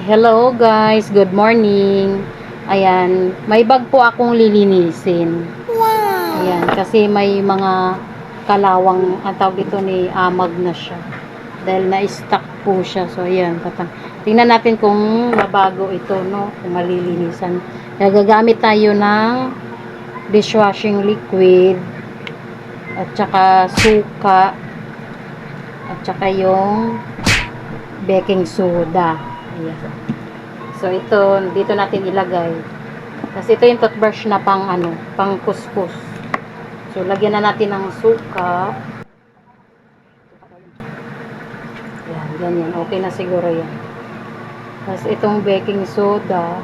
Hello guys, good morning. Ayan, may bag po akong lilinisin. Ayan, kasi may mga kalawang, ang tawag dito ni amag na siya. Dahil na-stuck po siya. So ayan, tingnan natin kung mabago ito, no? Kung malilinisan. Kaya gagamit tayo ng dishwashing liquid at saka suka at saka yung baking soda. Ayan. So, ito, dito natin ilagay. Kasi ito yung toothbrush na pang kuskus. So, lagyan na natin ng suka. Ayan, ganyan. Okay na siguro yan. Tapos, itong baking soda.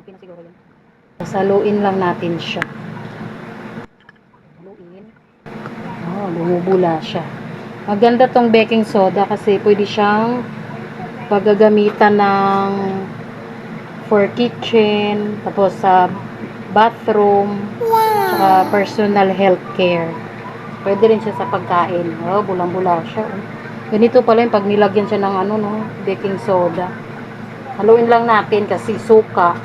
Okay na siguro yan. Tapos, haluin lang natin siya. Haluin. Oh, bumubula siya. Maganda tong baking soda kasi pwede siyang paggagamitan ng for kitchen, tapos sa bathroom, saka personal health care. Pwede rin siya sa pagkain. Oh, bulang-bula siya. Ganito pala yung pag nilagyan siya ng baking soda. Haluin lang natin kasi suka,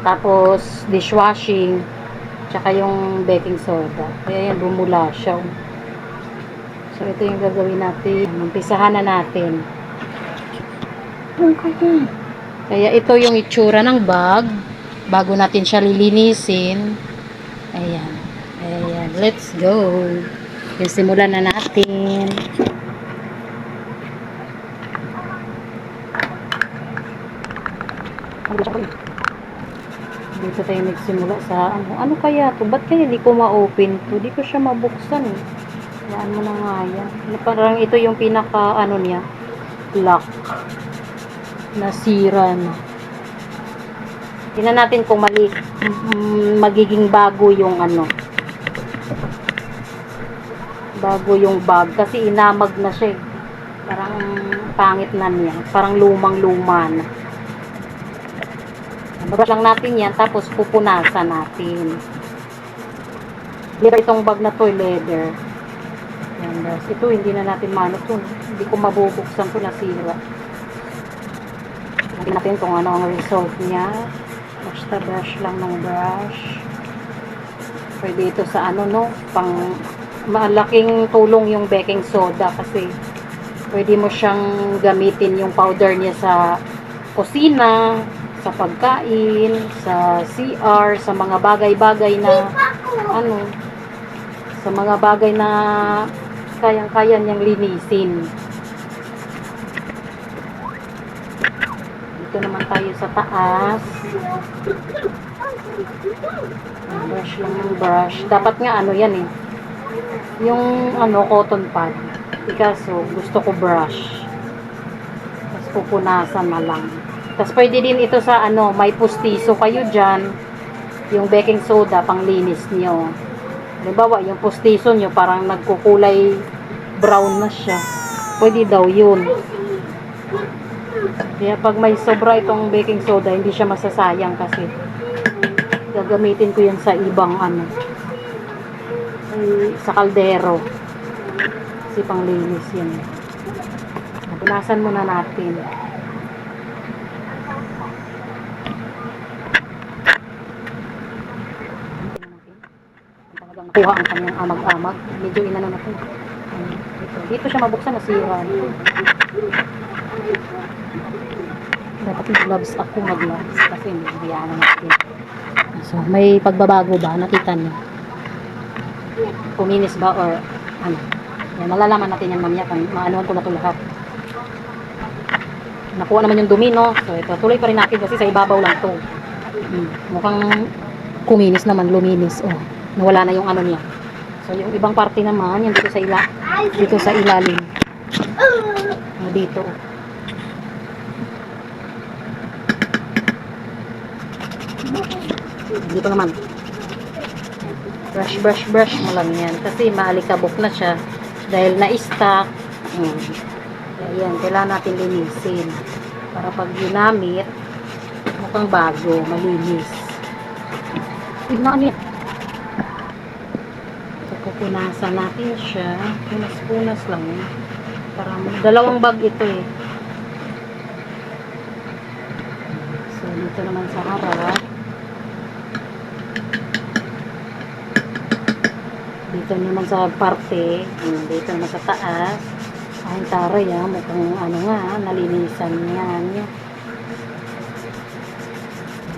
tapos dishwashing, tsaka yung baking soda. Kaya yan, bumula siya. So, ito yung gagawin natin. Umpisahan na natin. Kaya ito yung itsura ng bag. Bago natin siya lilinisin. Ayan. Ayan. Let's go. Simulan na natin. Dito tayo nagsimula sa ano kaya to? Ba't kaya di ko ma-open to? Di ko siya mabuksan eh. Yan mo na nga yan. Parang ito yung pinaka niya, lock. Nasira na. Tingnan natin kung magiging bago yung bago yung bag. Kasi inamag na siya eh. Parang pangit na niya. Parang lumang-luma na. Brush lang natin yan. Tapos pupunasan natin. Leather itong bag na to, leather. And ito, hindi na natin mano to. Hindi ko mabubuksan to, nasira. Tingnan natin kung ano ang result niya. Basta brush lang ng brush. Pwede ito sa pang malaking tulong yung baking soda kasi pwede mo siyang gamitin yung powder niya sa kusina, sa pagkain, sa CR, sa mga bagay-bagay na sa mga bagay na kayang-kaya niyang linisin. Dito naman tayo sa taas. Brush lang ng brush. Dapat nga yan eh. Yung cotton pad. Ikaso, gusto ko brush. Tapos pupunasan na lang. Tapos pwede din ito sa may pustiso kayo dyan. Yung baking soda, pang linis nyo. Halimbawa, yung pustiso nyo parang nagkukulay brown na siya. Pwede daw yun. Kaya pag may sobra itong baking soda, hindi siya masasayang kasi gagamitin ko yan sa ibang sa kaldero. Kasi pang linis yan. Punasan muna natin. Nakuha ang kanyang amag-amag. Medyo inano na ito. Dito siya mabuksan, nasira. Dapat yung gloves ako mag-gloves kasi hindi biyaan natin. So, may pagbabago ba? Nakita niyo? Kuminis ba or ano? Yan, malalaman natin yan mamaya kung maanuhan ko na ito lahat. Nakuha naman yung dumi, no? So, ito, tuloy pa rin natin kasi sa ibabaw lang ito. Mukhang kuminis naman, luminis. Oh, nawala na yung niya. So, yung ibang parte naman, yung dito sa ilalim. Dito. Dito naman. Brush mo lang yan. Kasi maalikabok na siya. Dahil na-stuck. Ayan, kailangan natin linisin. Para pag ginamit, mukhang bago, malinis. Tignan yan. Punasan natin siya. Punas-punas lang. Para dalawang bag ito eh. So, dito naman sa harap. Dito naman sa parte. Dito naman sa taas. Ay, taray ah. Mukhang ano nga, nalinisan yan.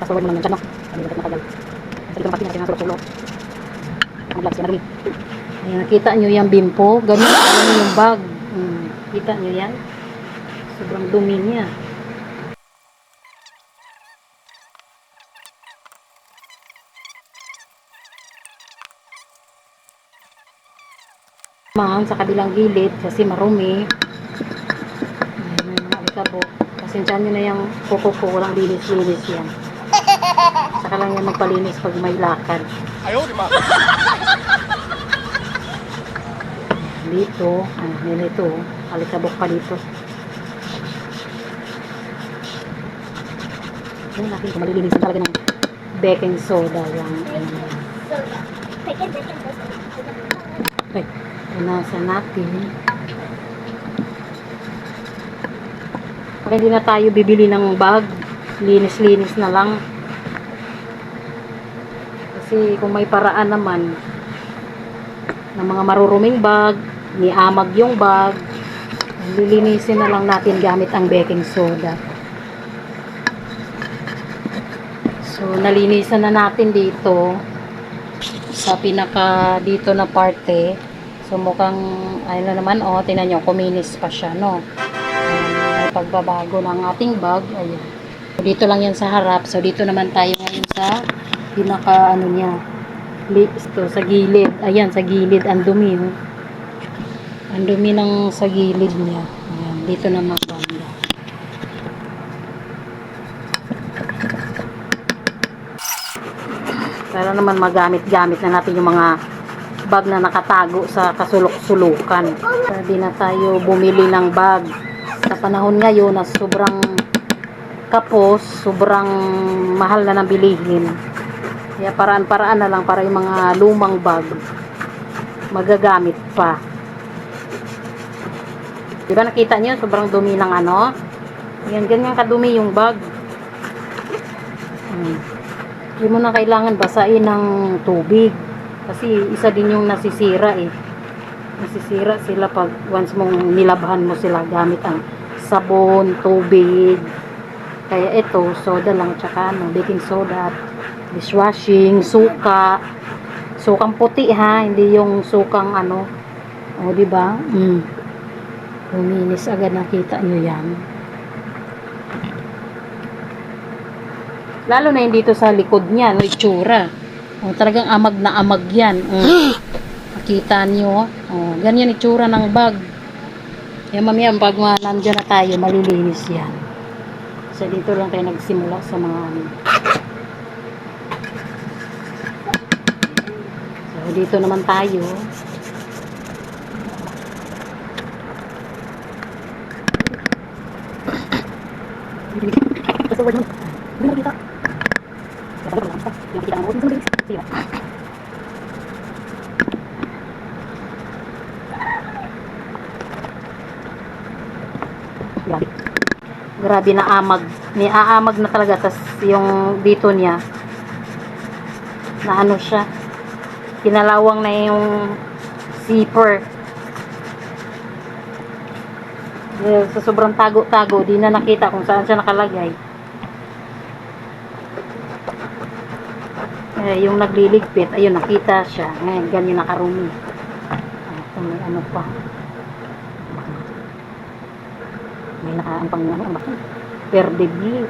Pasawag mo lang yung tanok. Ano yung matagal. Sa dito natin natin sulok-sulok. Ang vlog siya, madumi. Ayan, nakita nyo yung bimpo. Ganun yung bag. Kita nyo yan? Sobrang dumi niya. Sa kabilang gilid kasi marumi. Ayan, may mga alikabok. Pasensyahan nyo na yung kuko ko. Walang linis-linis yan. Saka lang yan magpalinis pag may lakad. Ayaw, di ba? Dito, yan ito, alikabok pa dito. Yan, natin kung malilinisan talaga ng baking soda. Yan. Ay, punasan natin. Pag hindi na tayo bibili ng bag, linis-linis na lang. Kasi kung may paraan naman ng mga maruruming bag, niamag yung bag, lilinisin na lang natin gamit ang baking soda. So, nalinisan na natin dito sa pinaka dito na parte. So, mukhang ayun na naman, oh, tingnan nyo, kuminis pa siya, no? May pagbabago ng ating bag. Ayan. So, dito lang yan sa harap. So, dito naman tayo ngayon sa pinaka ano niya, ito, sa gilid. Ayan, sa gilid. Ang dumi, oh. Ang dumi ng sa gilid niya. Ayan, dito naman banda. Para naman magamit-gamit na natin yung mga bag na nakatago sa kasulok-sulukan. Hindi na tayo bumili ng bag. Sa panahon ngayon na sobrang kapos, sobrang mahal na ng bilihin. Kaya paraan-paraan na lang para yung mga lumang bag magagamit pa. Diba nakita nyo? Sobrang dumi ng ano. Yan, ganyan kadumi yung bag. Hindi mo na kailangan basain ng tubig. Kasi isa din yung nasisira eh. Nasisira sila pag once mong nilabhan mo sila gamit ang sabon, tubig. Kaya ito, soda lang, tsaka ano, baking soda, dishwashing, suka. Sukang puti ha, hindi yung sukang ano. O, diba? Luminis agad, nakita nyo yan. Lalo na yung dito sa likod niya, no, itsura. O, talagang amag na amag yan. Nakita nyo, ganyan itsura ng bag. Kaya mamaya, pag nandyan na tayo, malilinis yan. So, dito lang tayo nagsimula sa mga ano. So, dito naman tayo. Grabe na amag. Niaamag na talaga. Tas yung dito niya na ano siya. Kinalawang na yung zipper. Sa sobrang tago-tago, di na nakita kung saan siya nakalagay. Yung nagliligpit, ayun, nakita siya. Ngayon, ganyan nakarumi. May ano pa. May nakaampang ano ba? Perdibli.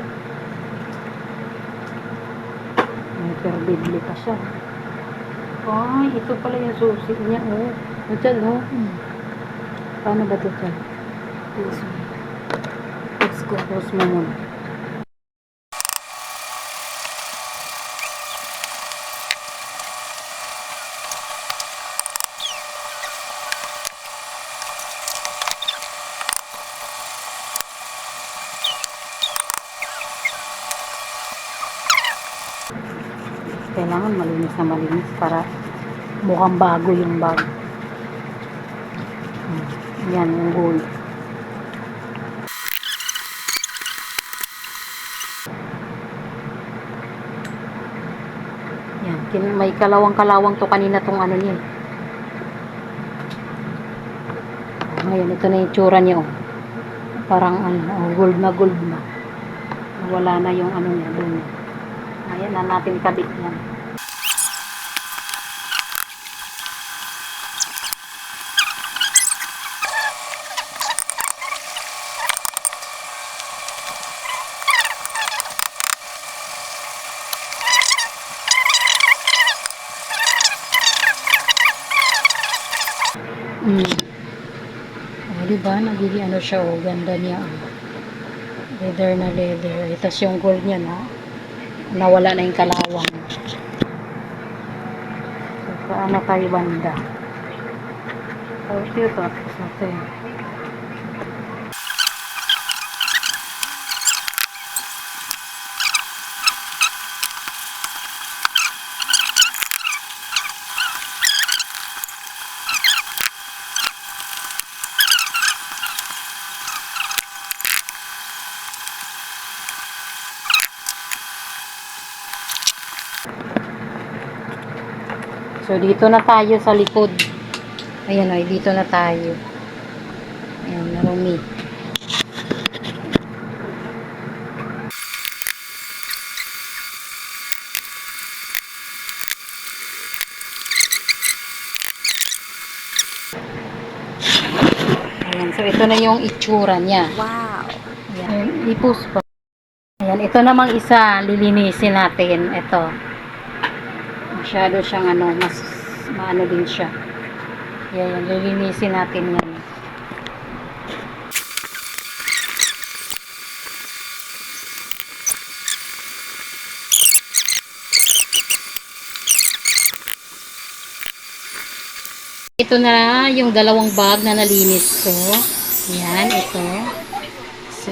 May perdibli pa siya. Ay, ito pala yung susi niya, oh. Diyan, oh. Paano ba ito dyan? Let's go. Close mo muna. Kailangan malinis na malinis para Mukhang bago yung bag. Yan, yung gold. Yan, may kalawang-kalawang to kanina tong ano niya. Ngayon, ito na yung tsura niya, oh. Parang ano, oh, gold na gold na. Wala na yung ano niya doon. Ayan na natin kabit yan. Oh, diba? Nagiging ano siya, oh. Ganda niya, oh. Leather na leather. Tapos yung gold niya, no? Nawala na yung kalawang. So, paano tayo banda? Oh, cute, oh. Okay. So, dito na tayo sa likod. Ayan, ay, dito na tayo. Ayan, marumi. Ayan, so ito na yung itsura niya. Wow! Ayan, ipus pa. Ayan, ito namang isa, lilinisin natin. Ito. Masyado siyang ano, mas maano din siya. Ayan, lilinisin natin yan. Ito na yung dalawang bag na nalinis ko. Ayan, ito. So,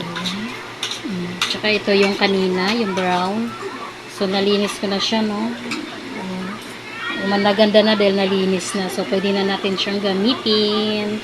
tsaka ito yung kanina, yung brown. So, nalinis ko na siya, no? Maganda na dahil nalinis na. So, pwede na natin siyang gamitin.